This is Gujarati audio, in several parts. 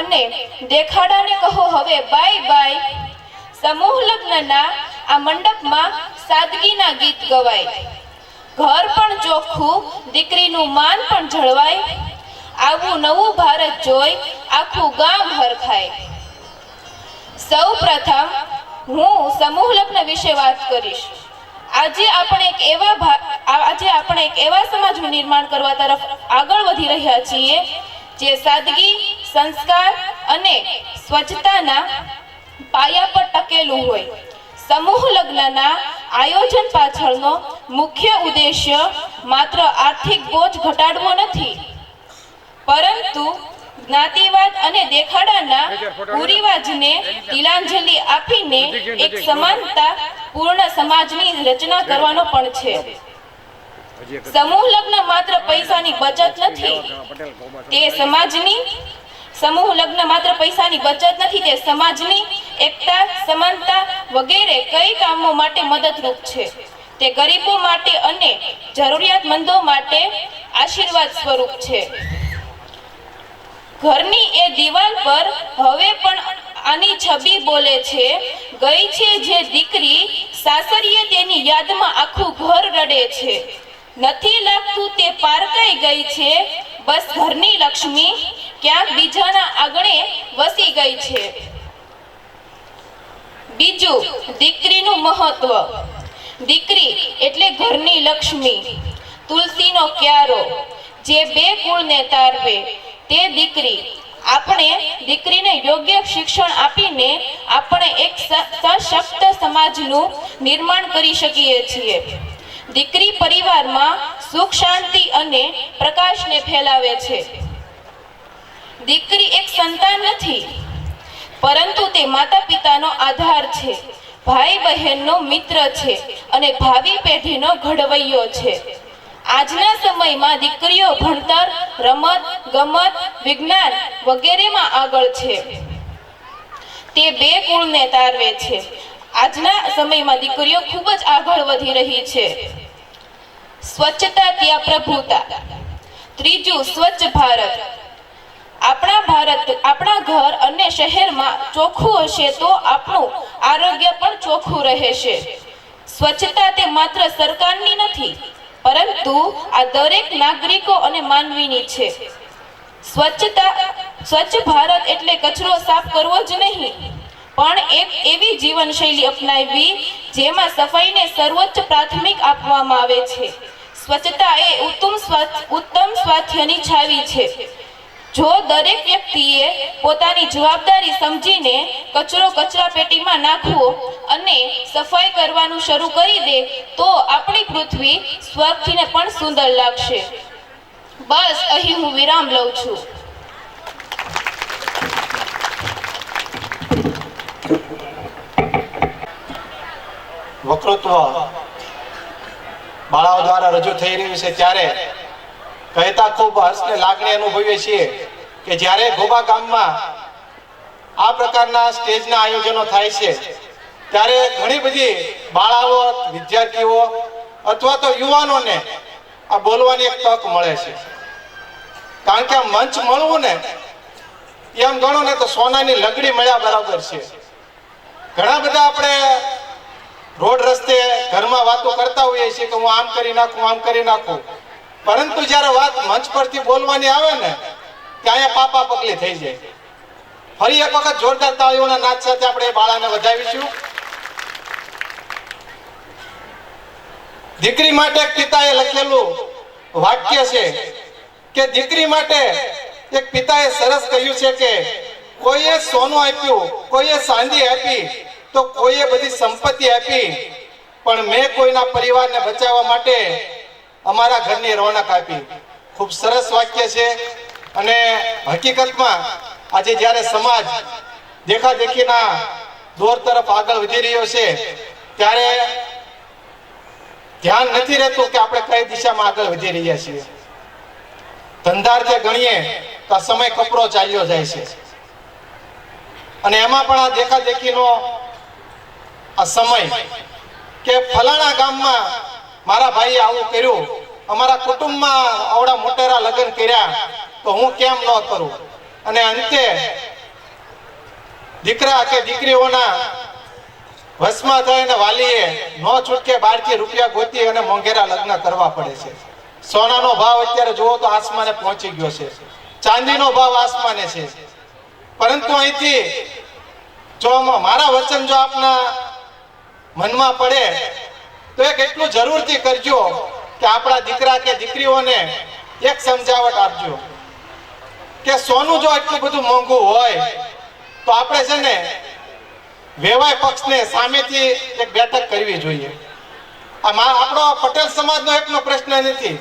અને દેખાડાને કહો હવે બાય બાય। સમૂહ લગ્નના આ મંડપમાં સાદગીના ગીત ગવાય, ઘર પણ ચોખ્ખું, દીકરીનું માન પણ જળવાય। આવું નવું ભારત જોઈ આખું ગામ હરખાય। સૌ પ્રથમ હું સમૂહ લગ્ન વિશે વાત કરીશ। આજે આપણે એક એવા સમાજનું નિર્માણ કરવા તરફ આગળ વધી રહ્યા છીએ જે સાદગી, સંસ્કાર અને સ્વચ્છતાના પાયા પર ટકેલું હોય। સમૂહ લગ્નના આયોજન પાછળનો મુખ્ય ઉદ્દેશ્ય માત્ર આર્થિક બોજ ઘટાડવો નથી, પરંતુ જ્ઞાતિવાદ અને દેખાડાના કુરિવાજને તિલાંજલિ આપીને એક સમાનતા પૂર્ણ સમાજની રચના કરવાનો પણ છે। સમૂહ લગ્ન માત્ર પૈસાની બચત નથી, તે સમાજની એકતા, સમાનતા વગેરે કઈ કામો માટે મદદરૂપ છે। તે ગરીબો માટે અને જરૂરિયાતમંદો માટે આશીર્વાદ સ્વરૂપ છે। ઘરની એ દિવાલ પર હવે પણ આની છબી બોલે છે, ગઈ છે જે દીકરી સાસરીએ તેની યાદમાં આખું ઘર રડે છે। નથી લાગતું તે પારકાઈ ગઈ છે, બસ ઘરની લક્ષ્મી ક્યાંક બીજાના આંગણે વસી ગઈ છે। બીજું, દીકરીનું મહત્વ। દીકરી એટલે ઘરની લક્ષ્મી, તુલસીનો ક્યારો, જે બે કુળને તારવે તે દીકરી। આપણે દીકરીને યોગ્ય શિક્ષણ આપીને આપણે એક સશક્ત સમાજનું નિર્માણ કરી શકીએ છીએ। દીકરી પરિવારમાં સુખ, શાંતિ અને પ્રકાશને ફેલાવે છે। દીકરી એક સંતાન નથી, પરંતુ તે માતા પિતાનો આધાર છે, ભાઈ બહેનનો મિત્ર છે અને ભાવિ પેઢીનો ઘડવૈયો છે। આજના સમયમાં દીકરીઓ ભણતર, રમત ગમત, વિજ્ઞાન વગેરેમાં આગળ છે। તે બે કુળને તારવે છે। આજના સમયમાં દીકરીઓ ખૂબ જ આગળ વધી રહી છે। સ્વચ્છતા ત્યાં પ્રભુતા। ત્રીજું, સ્વચ્છ ભારત। આપણા ઘર અને શહેરમાં ચોખ્ખું હશે તો આપણું આરોગ્ય પણ ચોખ્ખું રહેશે। સ્વચ્છતા તે માત્ર સરકારની નથી, પરંતુ આ દરેક નાગરિકો અને માનવીની છે। સ્વચ્છ ભારત એટલે કચરો સાફ કરવો જ નહીં, પણ એક એવી જીવનશૈલી અપનાવવી જેમાં સફાઈને સર્વોચ્ચ પ્રાથમિક આપવામાં આવે છે। સ્વચ્છતા એ ઉત્તમ સ્વાસ્થ્યની છાવી છે। જો દરેક વ્યક્તિએ પોતાની જવાબદારી સમજીને કચરો કચરાપેટીમાં નાખવો અને સફાઈ કરવાનું શરૂ કરી દે તો આપણી પૃથ્વી સ્વર્ગથીને પણ સુંદર લાગશે। બસ અહીં હું વિરામ લઉં છું। વક્તૃત્વ બાળાઓ દ્વારા રજૂ થઈ રહ્યું છે ત્યારે કહેતા ખૂબ હર્ષ ને લાગણી અનુભવીએ છીએ કે જ્યારે ઘોબા ગામમાં આ પ્રકારના સ્ટેજના આયોજનો થાય છે ત્યારે ઘણી બધી બાળાઓ, વિદ્યાર્થીઓ અથવા તો યુવાનોને આ બોલવાની એક તક મળે છે। કારણ કે આ મંચ મળવું ને એમ ગણો ને તો સોનાની લગડી મળ્યા બરાબર છે। ઘણા બધા આપણે રોડ રસ્તે ઘરમાં વાતો કરતા હોઈએ છીએ કે હું આમ કરી નાખું, પરંતુ જ્યારે વાત મંચ પરથી બોલવાની આવે ને ત્યાં પાપા પગલી થઈ જાય। ફરી એક વખત જોરદાર તાળીઓના નાદ સાથે આપણે બાળાને વધાવીશું। દીકરી માટે એક પિતાએ લખેલું વાક્ય છે કે દીકરી માટે એક પિતાએ સરસ કહ્યું છે કે કોઈએ સોનું આપ્યું, કોઈએ ચાંદી આપી તો કોઈએ બધી સંપત્તિ આપી, પણ મેં કોઈના પરિવારને બચાવવા માટે અમારા ઘરની રોનક આપી। ખૂબ સરસ વાક્ય છે અને હકીકતમાં આજે જ્યારે સમાજ દેખાદેખીના દોર તરફ આગળ વધી રહ્યો છે ત્યારે ધ્યાન નથી રહેતું કે આપણે કઈ દિશામાં આગળ વધી રહ્યા છીએ। ધંધાર્થે ગણીએ તો સમય કપરો ચાલ્યો જાય છે અને એમાં પણ આ દેખાદેખીનો આ સમય કે ફલાણા ગામમાં મારા ભાઈએ આવું કર્યું, અમારા કુટુંબમાં આવડા મોટેરા લગ્ન કર્યા તો હું કેમ ન કરું, અને અંતે દીકરા કે દીકરીઓના વશમાં થઈને વાલીએ નો છૂટકે બારથી રૂપિયા ગોતી અને મોંઘેરા લગ્ન કરવા પડે છે. સોનાનો ભાવ અત્યારે જુઓ તો આસમાને પહોંચી ગયો છે, ચાંદીનો ભાવ આસમાને છે. પરંતુ અહીંથી જો મારા વચન જો આપના મનમાં પડે તો એક એટલું જરૂરથી કરજો કે આપણા દીકરા કે દીકરીઓને એક સમજાવટ આપજો કે સોનું જો એટલું બધું મોંઘું હોય તો આપણે છે ને વેવાય પક્ષને સામેથી એક બેઠક કરવી જોઈએ. આપણો પટેલ સમાજનો એકનો પ્રશ્ન નથી,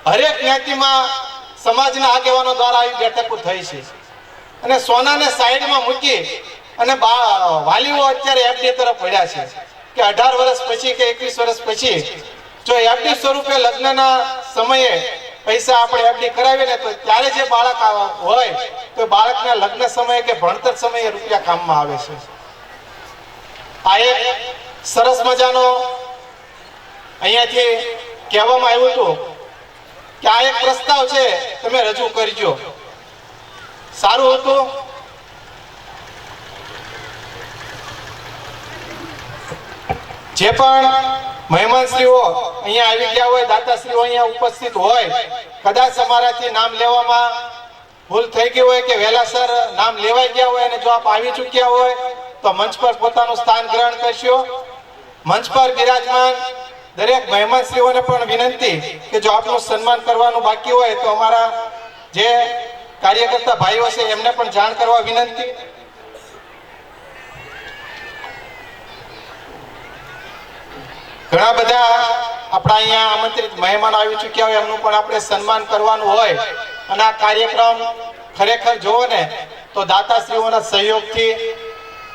હરેક જ્ઞાતિમાં સમાજના આગેવાનો દ્વારા આવી બેઠકો થઈ છે. અને સોનાને સાઈડમાં મૂકી અને વાલીઓ અત્યારે એફડી તરફ વળ્યા છે કે 18 વર્ષ પછી કે 21 વર્ષ પછી જો એફડી સ્વરૂપે લગ્નના સમયે પૈસા આપણે એફડી કરાવીએ ને તો ત્યારે જે બાળક હોય તો બાળકના લગ્ન સમયે કે ભણતર સમયે રૂપિયા કામમાં આવે છે. આ એક સરસ મજાનો અહીંયાથી કહેવામાં આવ્યું હતું કે આ એક પ્રસ્તાવ છે, તમે રજૂ કરજો. સારું હતું. જે પણ મહેમાનશ્રીઓ અહીંયા આવી ગયા હોય, દાતાશ્રીઓ અહીંયા ઉપસ્થિત હોય, કદાચ અમારાથી નામ લેવામાં ભૂલ થઈ ગઈ હોય કે વહેલાસર નામ લેવાઈ ગયા હોય અને જો આપ આવી ચૂક્યા હોય તો મંચ પર પોતાનું સ્થાન ગ્રહણ કરશો. મંચ પર બિરાજમાન દરેક મહેમાનશ્રીઓને પણ વિનંતી કે જો આપનું સન્માન કરવાનું બાકી હોય તો અમારા જે કાર્યકર્તા ભાઈઓ છે એમને પણ જાણ કરવા વિનંતી. ઘણા બધા આપણા અહીંયા આમંત્રિત મહેમાન આવી ચૂક્યા હોય એમનું પણ આપણે સન્માન કરવાનું હોય અને આ કાર્યક્રમ ખરેખર જોવો ને તો દાતાશ્રીઓના સહયોગથી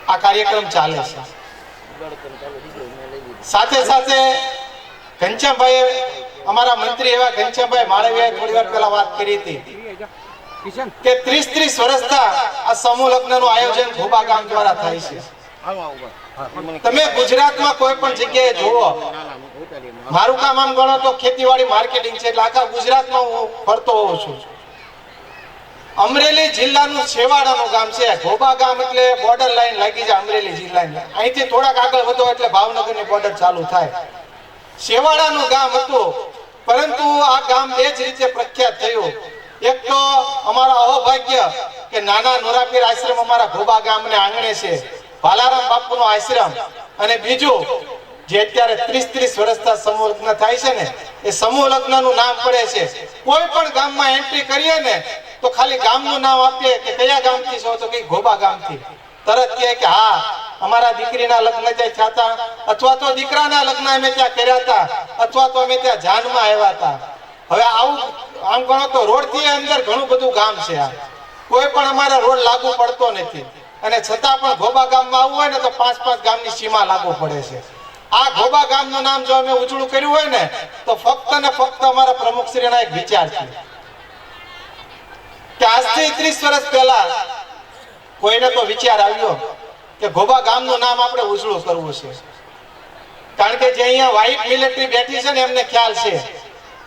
આ કાર્યક્રમ ચાલે છે. સાથે સાથે ઘનશ્યામભાઈ, અમારા મંત્રી એવા ઘનશ્યામભાઈ માળવીયાએ થોડી વાર પહેલા વાત કરી હતી કે 30 વર્ષથી આ સમૂહ લગ્નનું આયોજન ઘોબા ગામ દ્વારા થાય છે. તમે ગુજરાતમાં કોઈ પણ જગ્યાએ જુઓ, મારું કામ આમ ગણો તો ખેતીવાડી માર્કેટિંગ છે એટલે આખા ગુજરાતમાં હું ફરતો હોઉં છું. અમરેલી જિલ્લાનું છેવાડાનું ગામ છે ઘોબા ગામ, એટલે બોર્ડર લાઈન લાગી જાય અમરેલી જિલ્લાની. અહીંથી થોડાક આગળ વધો એટલે ભાવનગરની બોર્ડર ચાલુ થાય. છેવાડાનું ગામ હતું, પરંતુ આ ગામ બે જ રીતે પ્રખ્યાત થયું. એક તો અમારા અહોભાગ્ય કે નાના નોરાપીર આશ્રમ અમારા ઘોબા ગામને આંગણે છે, ભાલારામ બાપુનો આશ્રમ. અને બીજું જે અત્યારે 30 વર્ષથી સમૂહ લગ્ન થાય છે ને એ સમૂહ લગ્નનું નામ પડે છે. કોઈ પણ ગામમાં એન્ટ્રી કરીએ ને તો ખાલી ગામનું નામ આપીએ કે કયા ગામથી છો તો કે ઘોબા ગામથી, તરત કહે કે હા અમારા દીકરીના લગ્ન ત્યાં થયા હતા, અથવા તો દીકરાના લગ્ન અમે ત્યાં કર્યા હતા, અથવા તો અમે ત્યાં જાનમાં આવ્યા હતા. હવે આવું આમ ગણો તો રોડ થી અંદર ઘણું બધું ગામ છે. આ કોઈ પણ અમારા રોડ લાગુ પડતો નથી અને છતાં પણ ઘોબા ગામમાં આવવું હોય ને તો 5 ગામની સીમા લાગુ પડે છે. આ ઘોબા ગામનું નામ જો અમે ઉજળું કર્યું હોય ને તો ફક્ત ને ફક્ત અમારા પ્રમુખશ્રીના એક વિચાર છે કે આજથી 30 વર્ષ પહેલા કોઈને તો વિચાર આવ્યો કે ઘોબા ગામનું નામ આપણે ઉજળું કરવું છે. કારણ કે જે અહીંયા વ્હાઇટ મિલિટરી બેઠી છે ને એમને ખ્યાલ છે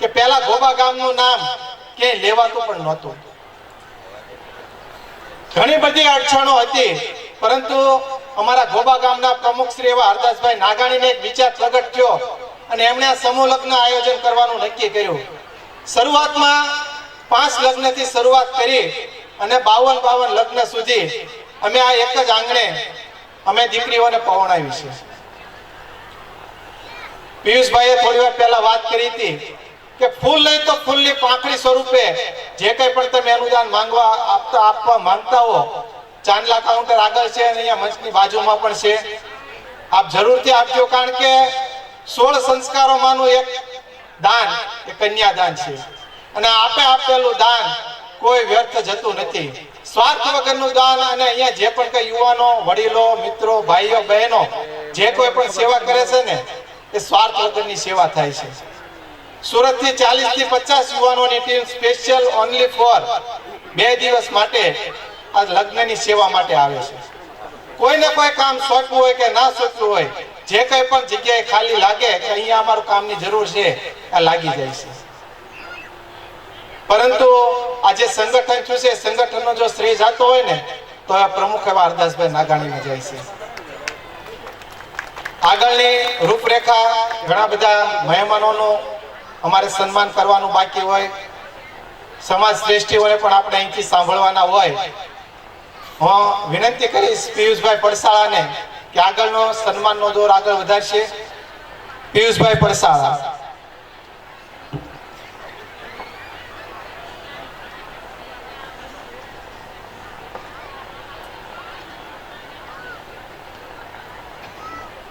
કે પહેલા ઘોબા ગામનું નામ ક્યાંય લેવાતું પણ નહોતું. ઘણી બધી અડચણો હતી, પરંતુ અમારા ઘોબા ગામના પ્રમુખ શ્રી એવા હરદાસભાઈ નાગાણીને એક વિચાર પ્રગટ થયો અને એમણે આ સમૂહ લગ્ન આયોજન કરવાનું નક્કી કર્યું. શરૂઆતમાં 5 લગ્નથી શરૂઆત કરી અને 52 લગ્ન સુધી અમે આ એક જ આંગણે અમે દીકરીઓને પહોંચાવી છે. પિયુષભાઈએ થોડી વાર પહેલા વાત કરી હતી કે ફૂલ નહીં તો ફૂલની પાંખડી સ્વરૂપે જે કંઈ પણ તમે અનુદાન આપવા માંગતા હો, ચાંદલા કાઉન્ટર આગળ છે અને અહીંયા મંચની બાજુમાં પણ છે, આપ જરૂરથી આપજો. કારણ કે 16 સંસ્કારોમાંનું એક દાન એ કન્યાદાન છે અને આપે આપેલું દાન કોઈ વ્યર્થ જતું નથી. સ્વાર્થ વગરનું દાન. અને અહીંયા જે પણ કઈ યુવાનો, વડીલો, મિત્રો, ભાઈઓ, બહેનો જે કોઈ પણ સેવા કરે છે ને એ સ્વાર્થ વગરની સેવા થાય છે. સુરતથી 40 થી 50 યુવાનોની ટીમ સ્પેશિયલ ઓનલી ફોર 2 દિવસ માટે આ લગ્નની સેવા માટે આવે છે. કોઈને કોઈ કામ સોંપવું હોય કે ના સોંપવું હોય, જે કંઈ પણ જગ્યાએ ખાલી લાગે કે અહીંયા અમારું કામની જરૂર છે આ લાગી જાય છે. પરંતુ આ જે સંગઠન થયું છે, સંગઠનનો જો શ્રેય જાતો હોય ને તો એ પ્રમુખ એવા હરદાસભાઈ નાગાણીને જાય છે. આગળની રૂપરેખા ઘણા બધા મહેમાનોનું અમારે સન્માન કરવાનું બાકી હોય, સમાજ શ્રેષ્ઠીઓને પણ આપણે અહીંથી સાંભળવાના હોય. હું વિનંતી કરીશ પિયુષભાઈ પડસાળાને કે આગળનો સન્માનનો દોર આગળ વધારશે. પિયુષભાઈ પડસાળા.